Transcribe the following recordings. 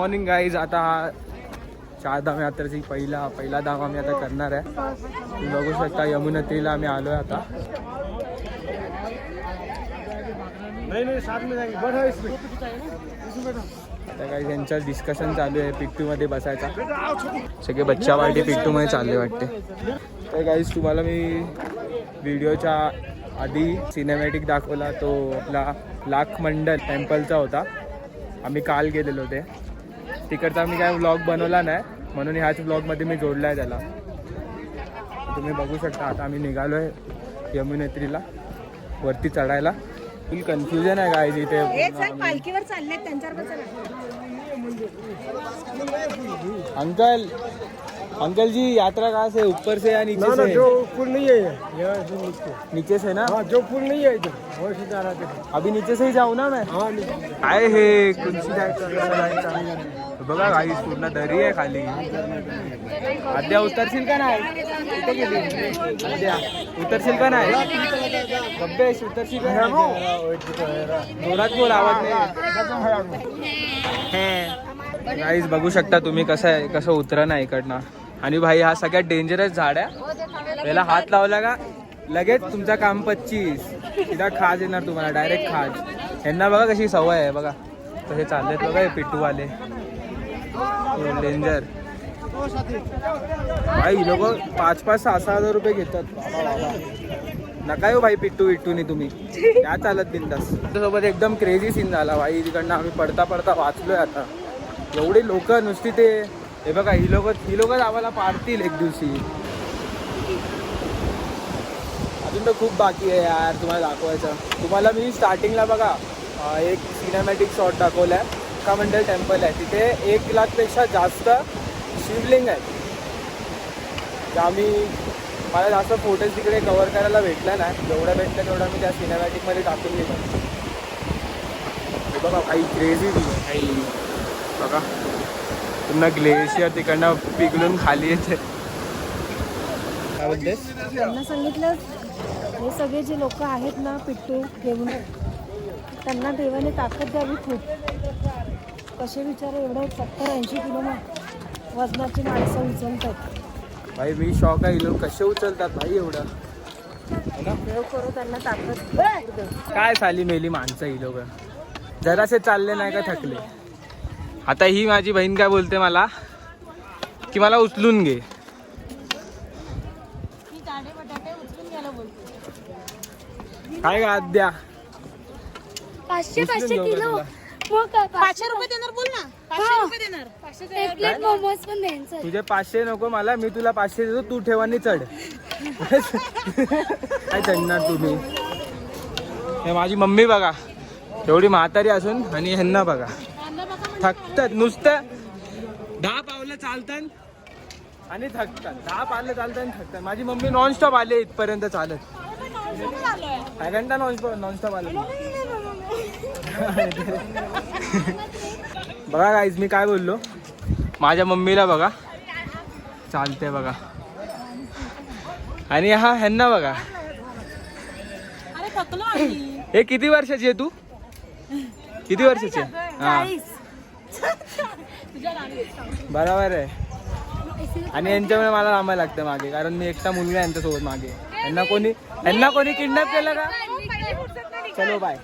Morning guys. आता चारधाम यात्रेची पहिला धाम आम्ही आता करणार आहे. तुम्ही बघू शकता यमुनोत्रीला आम्ही आलो आहे आता. आता काही त्यांचं डिस्कशन चालू आहे पिट्टूमध्ये बसायचा. सगळे बच्चा पार्टी पिट्टूमध्ये चालले वाटते. तर गाईज तुम्हाला मी व्हिडिओच्या आधी सिनेमॅटिक दाखवला तो आपला लाख मंडल टेम्पलचा होता. आम्ही काल गेलेलो होते तिकडचा. आम्ही काय व्लॉग बनवला नाही म्हणून ह्याच व्लॉगमध्ये मी जोडला आहे त्याला. तुम्ही बघू शकता. आता आम्ही निघालो आहे यमुनोत्रीला वरती चढायला. फुल कन्फ्युजन आहे गाईज इथे. पालखीवर चालले त्यांच्यावर. अंकल जी यात्रा कहाँ से, ऊपर से या नीचे से? जो पुल नहीं है नीचे से ना. हाँ, जो पुल नहीं है इधर वहाँ से जा रहा था. अभी नीचे से ही जाऊ ना मैं. हाँ, काय हे कोणची जायचं बघा गाईस. पूर्ण दरी आहे खाली. आद्या उतरशील का नाही? कुठे गेली आद्या? उतरशील का नाही? गब्बेश उतरशील का नाही? जोरात बोल, आवाज नाही. गाईस बघू शकता तुम्ही कसं उतरण आहे इकडनं. आणि भाई हा सगळ्यात डेंजरस झाड आहे. याला हात लावला का लगेच तुमचा काम 25. सीधा खाज येणार तुम्हाला, डायरेक्ट खाज. यांना बघा कशी सवय आहे. बघा कसे चाललेत बघा हे पिट्टूवाले. डेंजर भाई. लोक 5-5, 6-6 हजार रुपये घेतात. नका हो भाई पिट्टू विट्टूनी तुम्ही क्या चालत बिंदास. त्यासोबत एकदम क्रेझी सीन झाला भाई. तिकडनं आम्ही पडता वाचलोय आता. एवढे लोक नुसती ते हे बघा. ही लोकच आम्हाला पाडतील एक दिवशी. अजून तर खूप बाकी आहे यार तुम्हाला दाखवायचं. तुम्हाला मी स्टार्टिंगला बघा एक सिनेमॅटिक शॉट दाखवला आहे. लाख मंडल टेम्पल आहे. तिथे 1 लाखपेक्षा जास्त शिवलिंग आहेत. मला जास्त फोटोज तिकडे कव्हर करायला भेटला नाही. जेवढं भेटलं तेवढं मी त्या सिनेमॅटिकमध्ये टाकून घेतो. बघा काही क्रेझी काही बघा. पुन्हा ग्लेशियर तिकडनं पिघलून खाली येते. काय बोलतेस? त्यांना सांगितलं हे सगळे जे लोक आहेत ना पिट्टू घेऊन, त्यांना देवाने ताकद द्यावी खूप. कसे विचार एवढं 70-80 किलो वजनाची माणसं उचलतात. भाई मी शॉक आहे. लोक कसे उचलतात भाई एवढं. देव करू त्यांना ताकद. काय साली मेली माणसं ही लोक. जरासे चालले नाही का थकले. आता ही माझी बहीण काय बोलते मला की मला उचलून घे. काय का द्या 500 किलो. 500 रुपये देणार. बोल ना 500 रुपये देणार. एक प्लेट मोमोज पण द्यायचं. तुझे 500 नको मला. मी तुला 500 देतो. तू ठेवानी चढ. काय चढणार तुम्ही. हे माझी मम्मी बघा एवढी म्हातारी असून आणि ह्यांना बघा थकतात नुसतं. 10 पावलं चालतात आणि थकतात. 10 पावलं चालतात आणि थकतात. माझी मम्मी नॉनस्टॉप आले इथपर्यंत चालत. काय घंटा नॉनस्टॉप आले. बघा गाईज मी काय बोललो. माझ्या मम्मीला बघा चालते बघा. आणि हा ह्यांना बघा. हे किती वर्षाची आहे तू? किती वर्षाची आहे? हा बरोबर आहे. आणि यांच्यामुळे मला थांबायला लागतं मागे. कारण मी एकटा मुलगा यांच्यासोबत मागे. यांना कोणी किडनॅप केलं का? चलो बाय.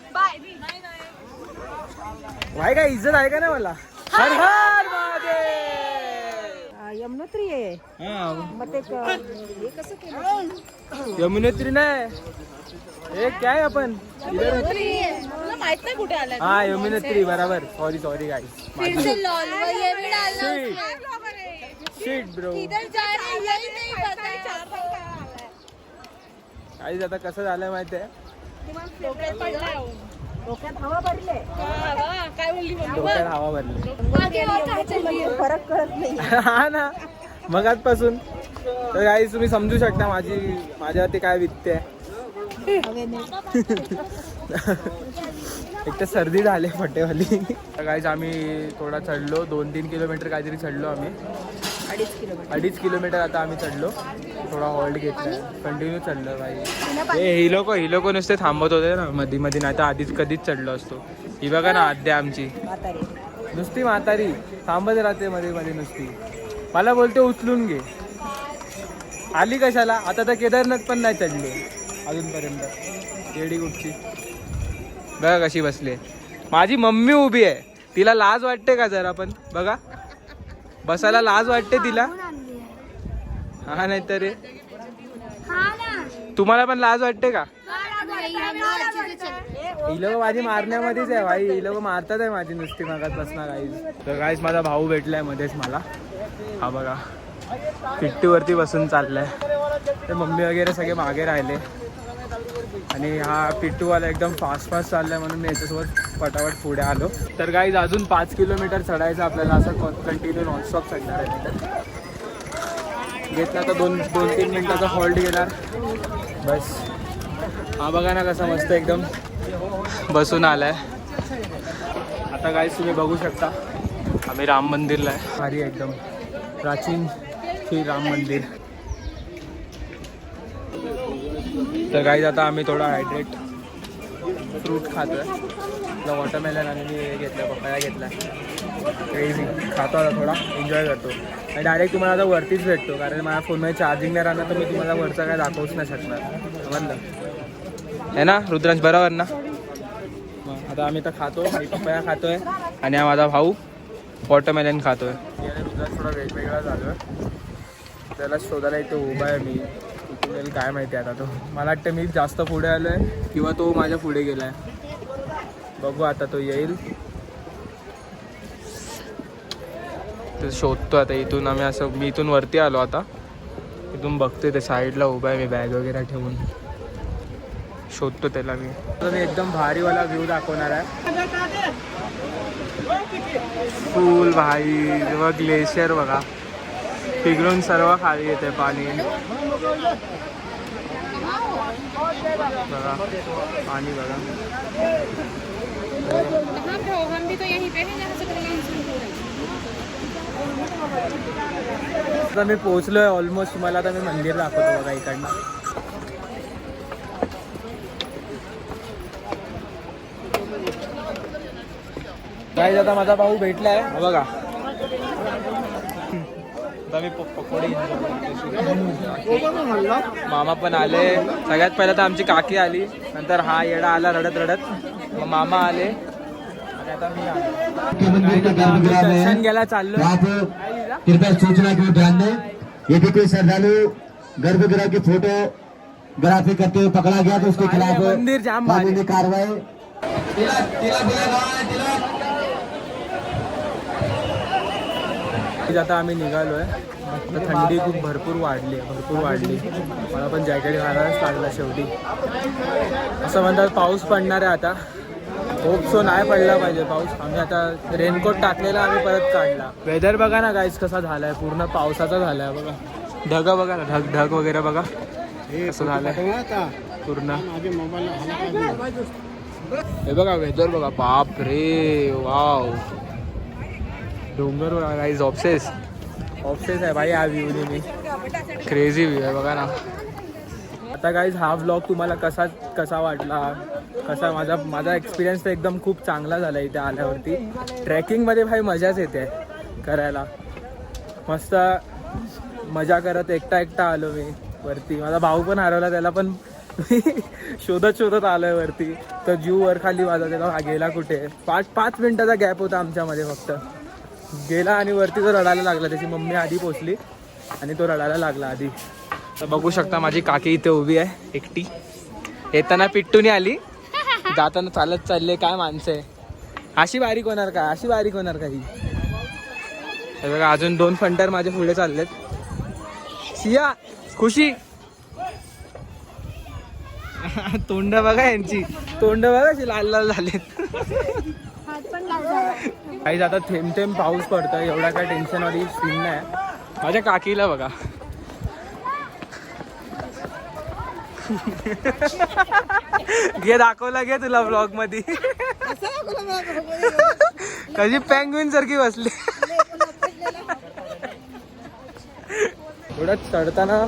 भाई काय इज्जत आहे का नाही मला. हर हर महादेव. यमुनोत्री आहे. हा मग ते हे कसं केलं? यमुनोत्री नाही हे काय आपण माहित नाही कुठे आला. हा यमुनोत्री बरोबर. Sorry guys. Shit bro. Guys आता कसं झालंय माहिती आहे. डोक्यात हवा भरले. काय बोलली डोक्यात हवा भरली. फरक कळत नाही. हा ना मगाचपासून. तर गाईस तुम्ही समजू शकता माझ्यावरती काय वित्ते आहे. एक तर सर्दी झाली फटेवाली. गाईज आम्ही थोडा चढलो. 2-3 किलोमीटर काहीतरी चढलो आम्ही. 2.5 किलोमीटर आता आम्ही चढलो. थोडा हॉल्ट घेतला. कंटिन्यू चढलो भाई. ही लोक नुसते थांबत होते ना मध्ये नाही तर आधीच कधीच चढलो असतो. ही बघा ना आद्या आमची नुसती म्हातारी थांबत राहते मध्ये मध्ये नुसती. मला बोलते उचलून घे. आली कशाला? आता तर केदारनाथ पण नाही चढली अजूनपर्यंत. येडी कुठची बघा कशी बसली. माझी मम्मी उभी आहे. तिला लाज वाटते का जरा पण? बघा बसायला लाज वाटते तिला. हा नाही तर रे, तुम्हाला पण लाज वाटते का? ही लोक माझी मारण्यामध्येच आहे भाई. ही लोक मारतात आहे माझी नुसती मागात बसणार गाईज. तर गाईज माझा भाऊ भेटलाय मध्येच मला. हा बघा पिट्टूवरती बसून चाललाय. ते मम्मी वगैरे सगळे मागे राहिले आणि हा पिट्टूवाला एकदम फास्ट चाललाय म्हणून मी याच्यासोबत पटापट पुढे आलो. तर गाईज अजून 5 किलोमीटर चढायचं आपल्याला. असं कंटिन्यू नॉनस्टॉप चढणार आहे. घेतला तर 2-3 मिनिटाचा हॉल्ट घेणार बस. हा बघा ना कसा मस्त एकदम बसून आलाय. आता गाईज तुम्ही बघू शकता आम्ही राम मंदिरला आहे. भारी एकदम प्राचीन श्री राम मंदिर. तर गाईज आता आम्ही थोडा हायड्रेट फ्रूट खातोय. आपला वॉटरमेलन आणि मी हे घेतलं, पपाया घेतला. क्रेझी खातो आता, थोडा एन्जॉय करतो. आणि डायरेक्ट तुम्हाला आता वरतीच भेटतो कारण माझ्या फोनमध्ये चार्जिंग नाही राहणार तर मी तुम्हाला वरचं काय दाखवूच नाही शकणार. समजलं आहे ना रुद्रांश? बरोबर ना? आता आम्ही तर खातो. मी पपाया खातोय आणि हा माझा भाऊ वॉटरमेलन खातोय. आणि रुद्रांश थोडा वेगवेगळा झालो आहे. त्याला शोधायला इथे उभा आहे मी. कुठून येईल काय माहिती आता तो. मला वाटतं मी जास्त पुढे आलो आहे किंवा तो माझ्या पुढे गेला आहे. बघू आता तो येईल. ते शोधतो आता. इथून आम्ही असं मी इथून वरती आलो आता. इथून बघतोय ते साईडला उभा आहे. मी बॅग वगैरे ठेवून शोधतो त्याला. मी एकदम भारीवाला व्ह्यू दाखवणार आहे. फुल भाई जेव्हा ग्लेशियर बघा पिघळून सर्व खाली येते पाणी. बघा पाणी बघा. आता मी पोहोचलोय ऑलमोस्ट. मला आता मी मंदिर दाखवतो बघा इकडनं. काय आता माझा भाऊ भेटलाय बघा. आता मी पकोडी मामा पण आले. सगळ्यात पहिला तर आमची काकी आली, नंतर हा येडा आला रडत रडत, मग मामा आले आणि आता मी आलो. दर्शन घ्यायला चाललोय. कृपया सूचना को ध्यान दें, यदि कोई श्रद्धालु गर्भगृह के फोटोग्राफी करते हुए पकड़ा गया तो उसके खिलाफ मंदिर जाम कानूनी कार्रवाई. आता आम्ही निघालोय. थंडी खूप भरपूर वाढली. मला पण जॅकेट घालायलाच लागला शेवटी. असं म्हणतात पाऊस पडणार आहे आता. होप सो नाही पडला पाहिजे पाऊस. आम्ही आता रेनकोट टाकलेला आम्ही परत काढला. वेदर बघा ना गाईज कसा झालाय. पूर्ण पावसाचा झालाय बघा. ढग बघा ना, ढग वगैरे बघा कसं झालंय पूर्ण. हे बघा वेदर बघा. बाप रे वाव. डोंगर बघा गाईज. ऑब्सेस आहे भाई हा व्ह्यू. मी क्रेझी व्ह्यू आहे बघा ना. आता गाईज हा व्लॉग तुम्हाला कसा वाटला, कसा माझा एक्सपिरियन्स तर एकदम खूप चांगला झाला इथे आल्यावरती. ट्रेकिंगमध्ये भाई मजाच येते करायला. मस्त मजा करत एकटा आलो मी वरती. माझा भाऊ पण हरवला, त्याला पण शोधत आलोय वरती. तर जीव वर खाली माझा त्याला गेला कुठे. 5 मिनिटाचा गॅप होता आमच्यामध्ये फक्त. गेला आणि वरती तो रडायला लागला. त्याची मम्मी आधी पोचली आणि तो रडायला लागला आधी. तर बघू शकता माझी काकी इथे उभी आहे एकटी. येताना पिट्टूनी आली, जाताना चालत चालले. काय माणसं आहे. अशी बारीक होणार का ही. हे बघा अजून 2 फंटर माझे पुढे चाललेत. सिया खुशी तोंड बघा यांची. तोंड बघा अशी लाल झालेत. काही आता थेंब पाऊस पडतोय. एवढा काय टेन्शन वाली सीन नाही. माझ्या काकीला बघा. घे दाखवला घे तुला ब्लॉग मध्ये. कशी पेंग्विन सारखी बसली. थोडं चढताना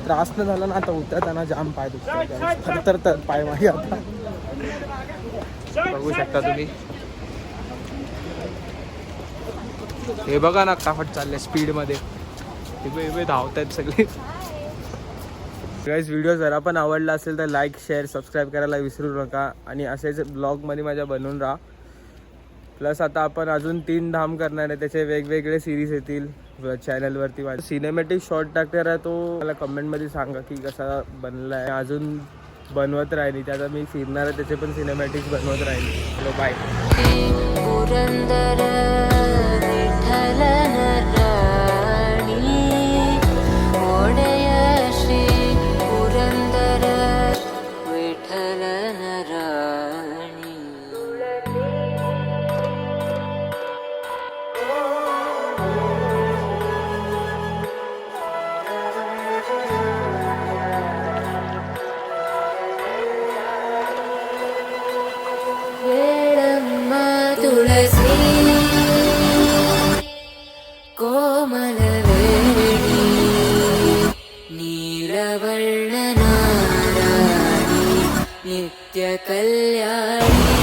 त्रास न झाला ना, आता उतरताना जाम पाय दुखतात. तर पाय मागे आता बघू शकता तुम्ही. हे बघा ना काफट चालले स्पीडमध्ये, हे धावतात सगळे. गाईज व्हिडिओ जरा पण आवडला असेल तर लाईक शेअर सबस्क्राईब करायला विसरू नका. आणि असेच ब्लॉगमध्ये माझ्या बनवून राहा. प्लस आता आपण अजून 3 धाम करणार आहे, त्याचे वेगवेगळे सिरीज येतील चॅनलवरती. माझा सिनेमॅटिक शॉर्ट टाकणार आहे, तो मला कमेंटमध्ये सांगा की कसा बनला आहे. अजून बनवत राहिली, त्याचा मी फिरणार आहे, त्याचे पण सिनेमॅटिक्स बनवत राहिली. चलो बाय. पुरंदर विठ्ठल राणी ओढय श्री पुरंदर विठ्ठल राणी. वेळम्मा तुळसी कोमल वेणी नीलवर्ण नारायणी नित्य कल्याणी.